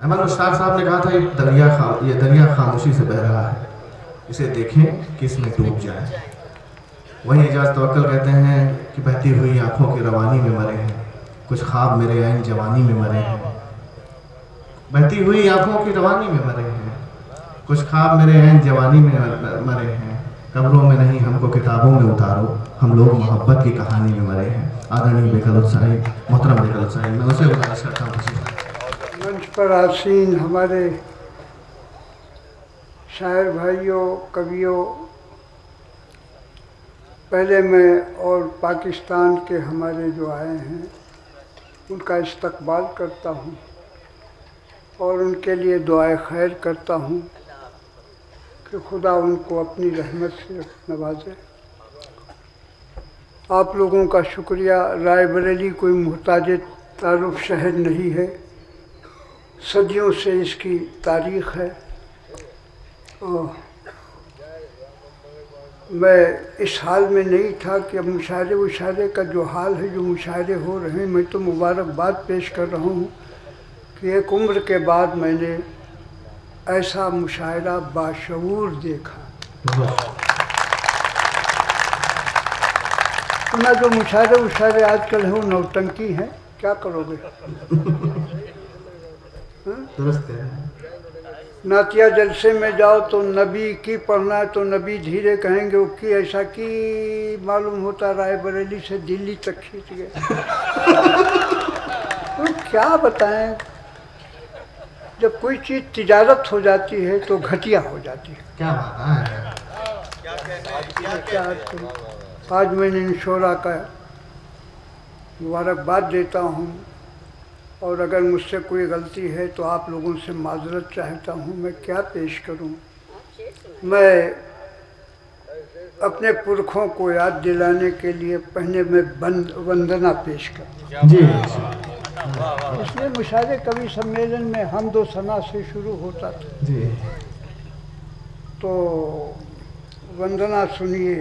अहमद मुश्ताक साहब ने कहा था ये दरिया खामोशी से बह रहा है, इसे देखें कि इसमें डूब जाए। वहीं एजाज तवक्कल कहते हैं कि बहती हुई आंखों की रवानी में मरे हैं, कुछ ख्वाब मेरे ऐन जवानी में मरे हैं। बहती हुई आंखों की रवानी में मरे हैं, कुछ ख्वाब मेरे ऐन जवानी में मरे हैं। कब्रों में नहीं हमको किताबों में उतारो, हम लोग मोहब्बत की कहानी में मरे हैं। आदरणीय बेकल उत्साही, मोहतरम बेकल उत्साही, मैं उसे गुजारिश करता हूँ। मंच पर आसीन हमारे शायर भाइयों, कवियों, पहले मैं और पाकिस्तान के हमारे जो आए हैं उनका इस्तकबाल करता हूँ और उनके लिए दुआए खैर करता हूँ कि खुदा उनको अपनी रहमत से नवाजे। आप लोगों का शुक्रिया। रायबरेली कोई मुहताज तारुफ शहर नहीं है, सदियों से इसकी तारीख़ है। और मैं इस हाल में नहीं था कि अब मुशायरे का जो हाल है, जो मुशायरे हो रहे हैं, मैं तो मुबारकबाद पेश कर रहा हूँ कि एक उम्र के बाद मैंने ऐसा मुशायरा बाशऊर देखा। ना जो मुशायरे आजकल हैं वो नौटंकी हैं, क्या करोगे? दुरुस्त है। नातिया जलसे में जाओ तो नबी की पढ़ना है तो नबी धीरे कहेंगे वो की, ऐसा कि मालूम होता रायबरेली से दिल्ली तक खींच गए। तो क्या बताएं, जब कोई चीज़ तिजारत हो जाती है तो घटिया हो जाती है। क्या बात है। आज मैंने इंशोरा का मुबारकबाद देता हूँ और अगर मुझसे कोई गलती है तो आप लोगों से माजरत चाहता हूँ। मैं क्या पेश करूँ? मैं अपने पुरखों को याद दिलाने के लिए पहले मैं वंदना पेश करता हूँ। इसलिए मुशायरे कवि सम्मेलन में हमद व सना से शुरू होता था जी। तो वंदना सुनिए।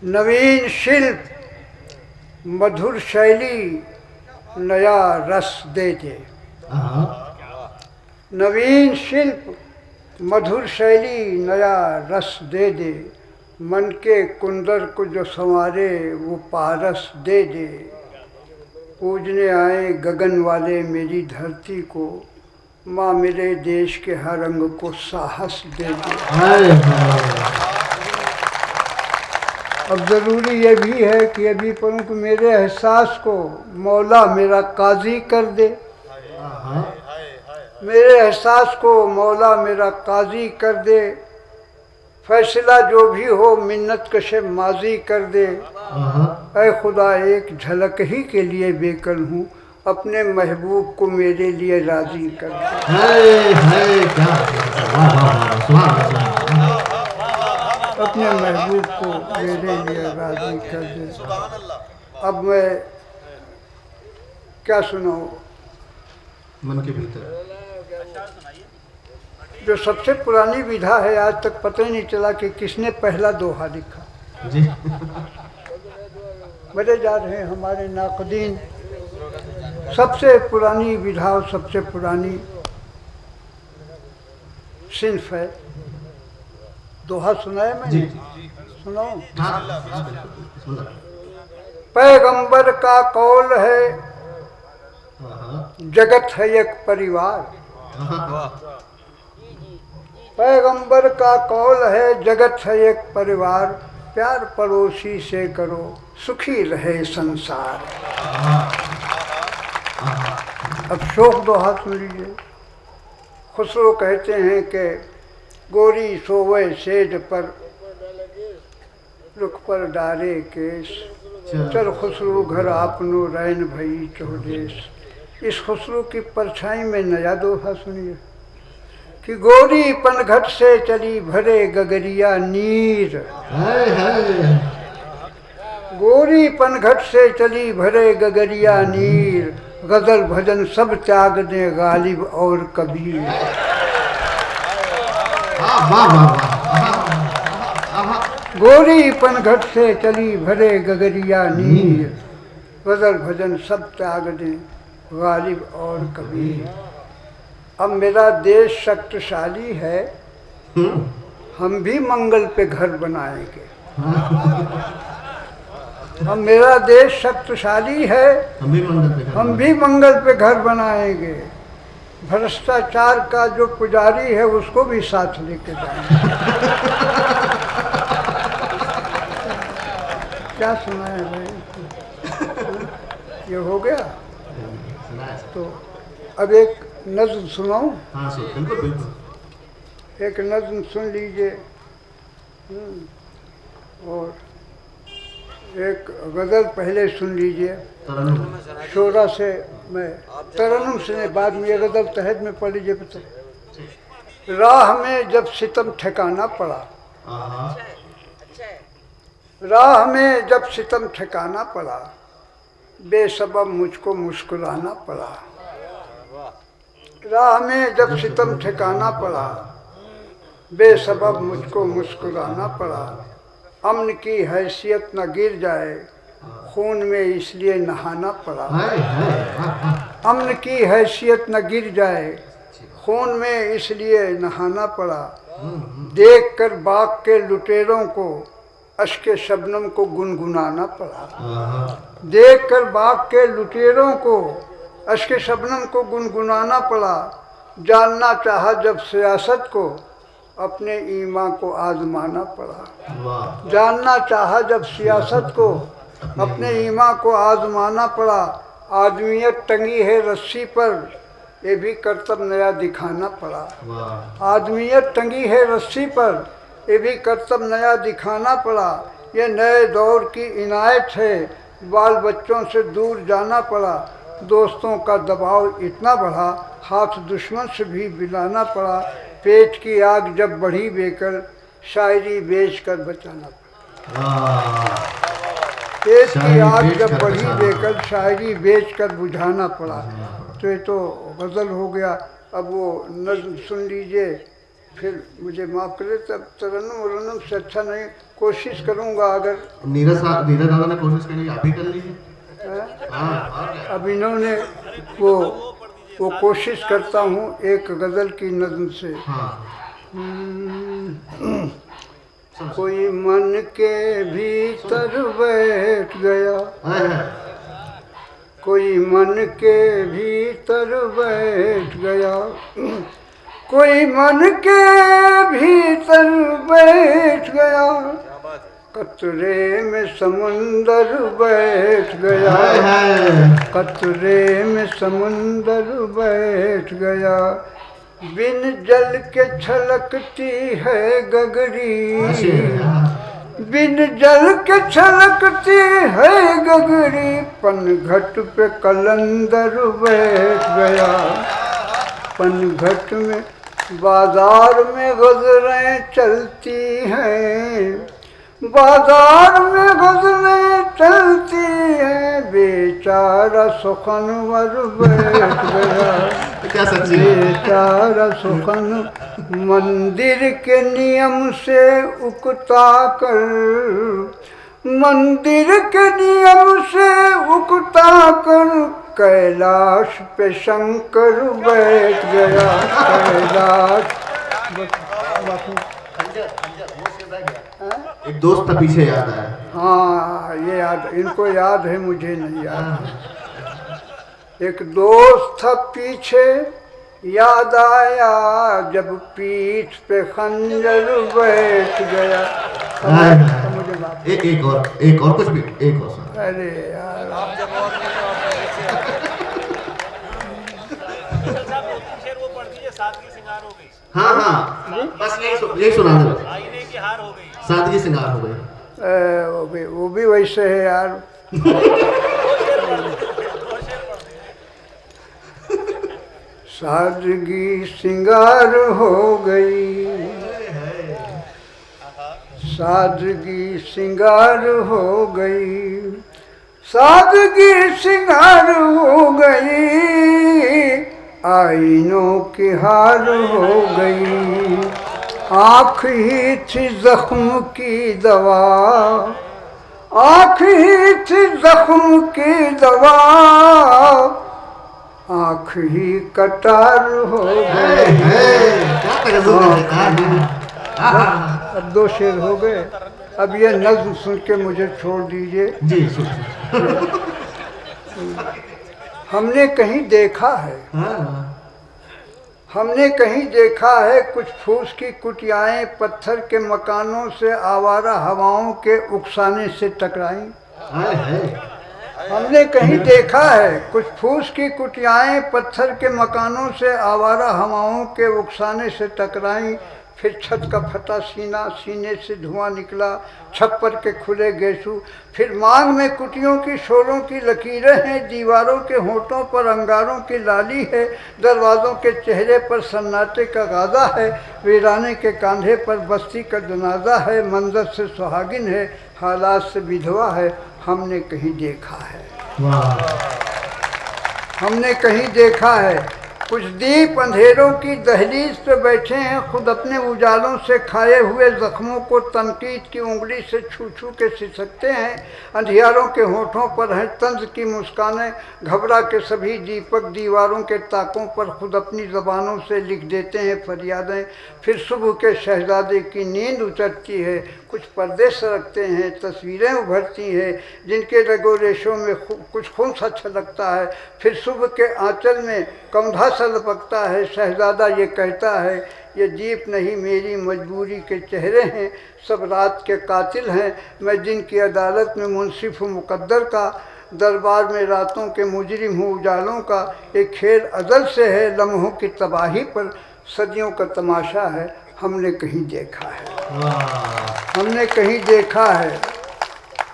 नवीन शिल्प मधुर शैली नया रस दे दे। नवीन शिल्प मधुर शैली नया रस दे दे, मन के कुंदर को जो संवारे वो पारस दे दे। पूजने आए गगन वाले मेरी धरती को, माँ मेरे देश के हर अंग को साहस दे दे। अब ज़रूरी ये भी है कि अभी पढ़ूँ कि मेरे एहसास को मौला मेरा काजी कर दे। मेरे एहसास को मौला मेरा काजी कर दे, फैसला जो भी हो मिन्नत कशे माजी कर दे। ऐ खुदा एक झलक ही के लिए बेकल हूँ, अपने महबूब को मेरे लिए राजी कर दे। अपने महबूब को मेरे लिए राजी कर दे। अब मैं क्या सुनाऊं? मन के भीतर जो सबसे पुरानी विधा है, आज तक पता ही नहीं चला कि किसने पहला दोहा लिखा जी। बड़े जा रहे हैं हमारे नाक़दीन। सबसे पुरानी विधा और सबसे पुरानी सिन्फ है। दोहा सुनाया मैंने? सुनाओ। पैगंबर का कौल है जगत है एक परिवार। पैगंबर का कौल है जगत है एक परिवार, प्यार पड़ोसी से करो सुखी रहे संसार। अब शोक दोहा सुन लीजिए। खुसरो कहते हैं कि गोरी सोवे सेज पर रुख पर डारे केस, चल खुसरो घर आपनो रैन भई चौदेश। इस खुसरो की परछाई में नया दोहा सुनिए कि गोरी पनघट से चली भरे गगरिया नीर। गोरी पनघट से चली भरे गगरिया नीर, गजल भजन सब त्याग दे गालिब और कबीर। गोरी पनघट से चली भरे गगरिया नीर, गजल भजन सब त्याग दे गालिब और कबीर। अब मेरा देश शक्तिशाली है, हम भी मंगल पे घर बनाएंगे। अब मेरा देश शक्तिशाली है, हम भी मंगल पे घर बनाएंगे। भ्रष्टाचार का जो पुजारी है उसको भी साथ लेके जाएंगे। क्या सुनाया भाई? ये हो गया। तो अब एक नज़्म सुनाऊं? हाँ सर, बिल्कुल बिल्कुल। एक नज़्म सुन लीजिए। और एक गज़ल पहले सुन लीजिए। शोरा से मैं तरन्नुम से बाद में ये गज़ल तहत में पढ़ लीजिए। पता राह में जब सितम ठिकाना पड़ा, राह में जब सितम ठिकाना पड़ा, बेसबब मुझको मुस्कुराना पड़ा। राह में जब सितम ठिकाना पड़ा, बेसबब मुझको मुस्कुराना पड़ा। अमन की हैसियत न गिर जाए, खून में इसलिए नहाना पड़ा। अमन की हैसियत न गिर जाए, खून में इसलिए नहाना पड़ा। देख कर बाग के लुटेरों को अश्के शबनम को गुनगुनाना पड़ा। देख कर बाग के लुटेरों को अश्के शबनम को गुनगुनाना पड़ा। जानना चाहा जब सियासत को, अपने ईमान को आजमाना पड़ा। जानना चाहा जब सियासत को, अपने ईमान को आजमाना पड़ा। आदमियत टंगी है रस्सी पर, ये भी करतब नया दिखाना पड़ा। आदमियत टंगी है रस्सी पर, ये भी करतब नया दिखाना पड़ा। ये नए दौर की इनायत है, बाल बच्चों से दूर जाना पड़ा। दोस्तों का दबाव इतना बढ़ा, हाथ दुश्मन से भी मिलाना पड़ा। पेट की आग जब बढ़ी बेकर, शायरी बेच कर बचाना पड़ा। पेट की आग जब बढ़ी बेकर, शायरी बेच कर बुझाना पड़ा। तो ये तो गज़ल हो गया। अब वो नज़्म सुन लीजिए, फिर मुझे माफ़ करे। तब तरन्नुम से अच्छा नहीं, कोशिश करूँगा। अगर नीरज दादा ने कोशिश करी, आप ही कर लीजिए। अब इन्होंने वो कोशिश करता हूँ एक गज़ल की नज़्म से। कोई मन के भीतर बैठ गया, कोई मन के भीतर बैठ गया, कोई मन के भीतर बैठ गया। कतरे में समुंदर बैठ गया, कतरे में समुंदर बैठ गया। बिन जल के छलकती है गगरी, बिन जल के छलकती है गगरी। पनघट पे कलंदर बैठ गया, पनघट में बाजार में गज़रें चलती हैं, बाजार में गज़रें चलती हैं। बेचारा सुखनवर बैठ गया, बेचारा सुखन मंदिर के नियम से उकता कर, मंदिर के नियम से उकता कर। कैलाश पे शंकर बैठ गया, कैलाश। एक दोस्त था पीछे, याद आया। हाँ ये याद, इनको याद है, मुझे नहीं याद। एक दोस्त था पीछे, याद आया जब पीठ पे खंजर बैठ गया। मुझे एक और कुछ भी, एक और सुन। अरे यार आप जब और वो पढ़ दीजिए, सादगी सिंगार हो गई। हाँ बस यही सुना दो। आईने की हार हो गई, सादगी सिंगार हो गई। वो भी वैसे है यार। सादगी सिंगार हो गई, सादगी सिंगार हो गई, सादगी सिंगार हो गई। आईनों की हार हो गई, आँख ही थी जख्म की दवा, आँख ही थी जख्म की दवा। आँख ही कटार हो गए। क्या करें, अब 2 शेर हो गए। अब ये नज्म सुन के मुझे छोड़ दीजिए। जी। हमने कहीं देखा है, हाँ। हमने कहीं देखा है कुछ फूस की कुटियाएं पत्थर के मकानों से आवारा हवाओं के उकसाने से टकराई। हमने कहीं देखा है कुछ फूस की कुटियाएं पत्थर के मकानों से आवारा हवाओं के उकसाने से टकराई। फिर छत का फटा सीना, सीने से धुआं निकला, छप्पर के खुले गेसू। फिर मांग में कुटियों की शोरों की लकीरें हैं, दीवारों के होठों पर अंगारों की लाली है, दरवाज़ों के चेहरे पर सन्नाटे का गाजा है, वीराने के कांधे पर बस्ती का जनाजा है, मंजर से सुहागिन है, हालात से विधवा है। हमने कहीं देखा है, हमने कहीं देखा है कुछ दीप अंधेरों की दहलीज पे बैठे हैं, खुद अपने उजालों से खाए हुए जख्मों को तनकीद की उंगली से छू छू के सिसकते हैं। अंधियारों के होठों पर हैं तंज की मुस्कानें, घबरा के सभी दीपक दीवारों के ताकों पर खुद अपनी ज़बानों से लिख देते हैं फरियादें। फिर सुबह के शहजादे की नींद उतरती है, कुछ पर्दे सरकते हैं, तस्वीरें उभरती हैं जिनके रगो रेशों में कुछ खून सा छलकता है। फिर सुबह के आंचल में कौंधा सा लपकता है, शहजादा ये कहता है ये दीप नहीं मेरी मजबूरी के चेहरे हैं, सब रात के कातिल हैं, मैं दिन की अदालत में मुंसिफ हूँ मुकद्दर का, दरबार में रातों के मुजरिम हूँ उजालों का, एक खेल अज़ल से है लम्हों की तबाही पर सदियों का तमाशा है। हमने कहीं देखा है, हमने कहीं देखा है।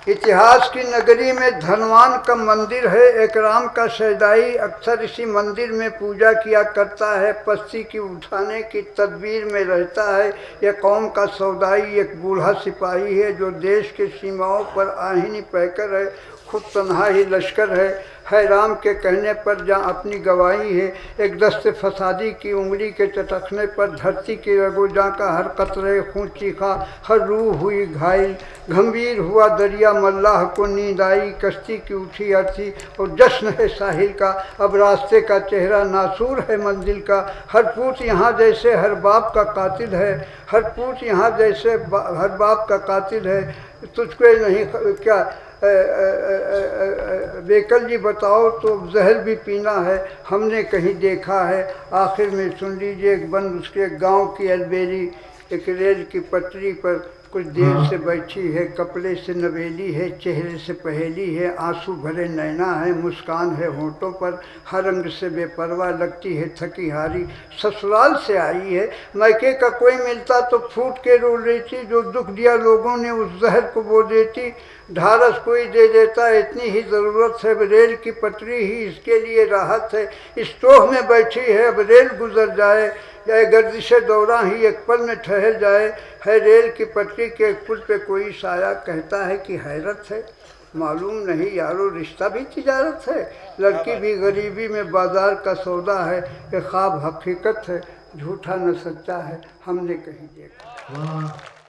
इतिहास की नगरी में धनवान का मंदिर है, एकराम का शहदाई अक्सर इसी मंदिर में पूजा किया करता है, पस्ती की उठाने की तदबीर में रहता है। यह कौम का सौदाई एक बूढ़ा सिपाही है जो देश के सीमाओं पर आहिनी पैकर है, खुद तन्हा ही लश्कर है राम के कहने पर जहाँ अपनी गवाही है। एक दस्ते फसादी की उंगली के चटकने पर धरती की रगोजा का हर कतरे खून चीखा, हर रूह हुई घायल, गंभीर हुआ दरिया मल्लाह को नींद आई, कश्ती की उठी अर्थी और जश्न है साहिल का, अब रास्ते का चेहरा नासूर है मंजिल का, हर पूत यहाँ जैसे हर बाप का कातिल है, हर पूत यहाँ जैसे हर बाप का कातिल है, तुझको नहीं क्या बेकल जी बताओ तो जहर भी पीना है। हमने कहीं देखा है। आखिर में सुन लीजिए एक बंद उसके गांव की अलबेली, एक रेल की पटरी पर कुछ देर से बैठी है, कपड़े से नवेली है, चेहरे से पहेली है, आंसू भरे नैना है, मुस्कान है होठों पर, हर रंग से बेपरवाह लगती है थकी हारी, ससुराल से आई है, मैके का कोई मिलता तो फूट के रो लेती, जो दुख दिया लोगों ने उस जहर को वो देती, ढारस कोई दे देता इतनी ही ज़रूरत है, अब रेल की पटरी ही इसके लिए राहत है, इस टोह में बैठी है अब रेल गुजर जाए, या गर्दिश दौरा ही एक पल में ठहर जाए, है रेल की पटरी के एक पुल पे कोई साया, कहता है कि हैरत है, मालूम नहीं यारो रिश्ता भी तिजारत है, लड़की भी गरीबी में बाजार का सौदा है, ये ख्वाब हकीकत है, झूठा न सच्चा है, हमने कहीं देखा।